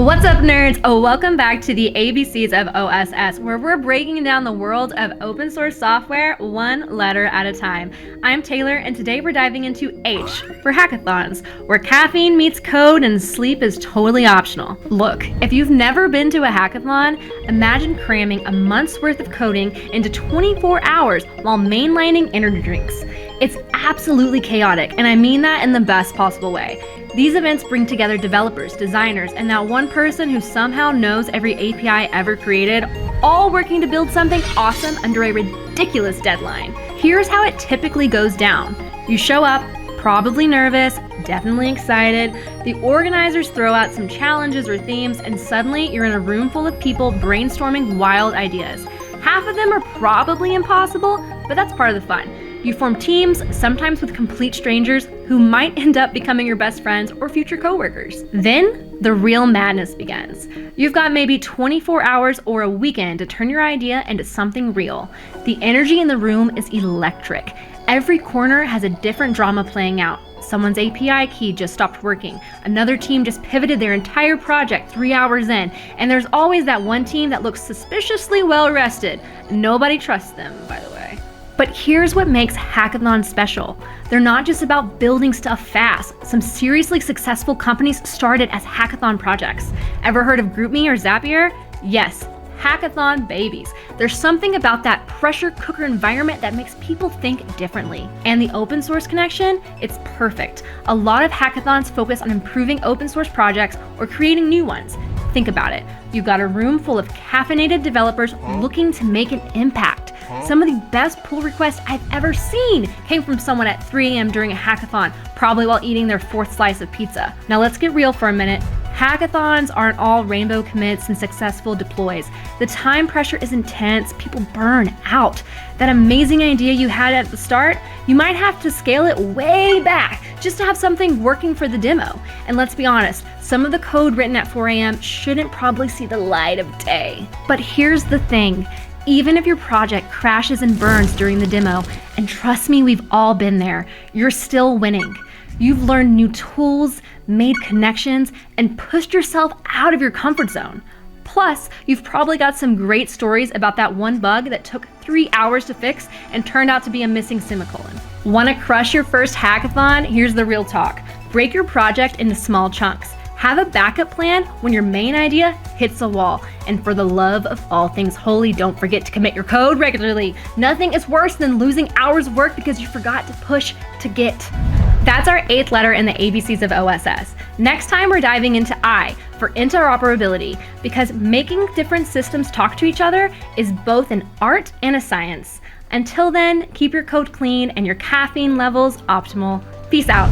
What's up, nerds? Welcome back to the ABCs of OSS, where we're breaking down the world of open source software one letter at a time. I'm Taylor, and today we're diving into H for hackathons, where caffeine meets code and sleep is totally optional. Look, if you've never been to a hackathon, imagine cramming a month's worth of coding into 24 hours while mainlining energy drinks. It's absolutely chaotic, and I mean that in the best possible way. These events bring together developers, designers, and that one person who somehow knows every API ever created, all working to build something awesome under a ridiculous deadline. Here's how it typically goes down. You show up, probably nervous, definitely excited. The organizers throw out some challenges or themes, and suddenly you're in a room full of people brainstorming wild ideas. Half of them are probably impossible, but that's part of the fun. You form teams, sometimes with complete strangers, who might end up becoming your best friends or future coworkers. Then, the real madness begins. You've got maybe 24 hours or a weekend to turn your idea into something real. The energy in the room is electric. Every corner has a different drama playing out. Someone's API key just stopped working. Another team just pivoted their entire project 3 hours in. And there's always that one team that looks suspiciously well rested. Nobody trusts them, by the way. But here's what makes hackathons special. They're not just about building stuff fast. Some seriously successful companies started as hackathon projects. Ever heard of GroupMe or Zapier? Yes, hackathon babies. There's something about that pressure cooker environment that makes people think differently. And the open source connection? It's perfect. A lot of hackathons focus on improving open source projects or creating new ones. Think about it. You've got a room full of caffeinated developers looking to make an impact. Some of the best pull requests I've ever seen came from someone at 3 a.m. during a hackathon, probably while eating their 4th slice of pizza. Now let's get real for a minute. Hackathons aren't all rainbow commits and successful deploys. The time pressure is intense, people burn out. That amazing idea you had at the start, you might have to scale it way back just to have something working for the demo. And let's be honest, some of the code written at 4 a.m. shouldn't probably see the light of day. But here's the thing. Even if your project crashes and burns during the demo, and trust me, we've all been there, you're still winning. You've learned new tools, made connections, and pushed yourself out of your comfort zone. Plus, you've probably got some great stories about that one bug that took 3 hours to fix and turned out to be a missing semicolon. Want to crush your first hackathon? Here's the real talk. Break your project into small chunks. Have a backup plan when your main idea hits a wall. And for the love of all things holy, don't forget to commit your code regularly. Nothing is worse than losing hours of work because you forgot to push to Git. That's our 8th letter in the ABCs of OSS. Next time we're diving into I for interoperability, because making different systems talk to each other is both an art and a science. Until then, keep your code clean and your caffeine levels optimal. Peace out.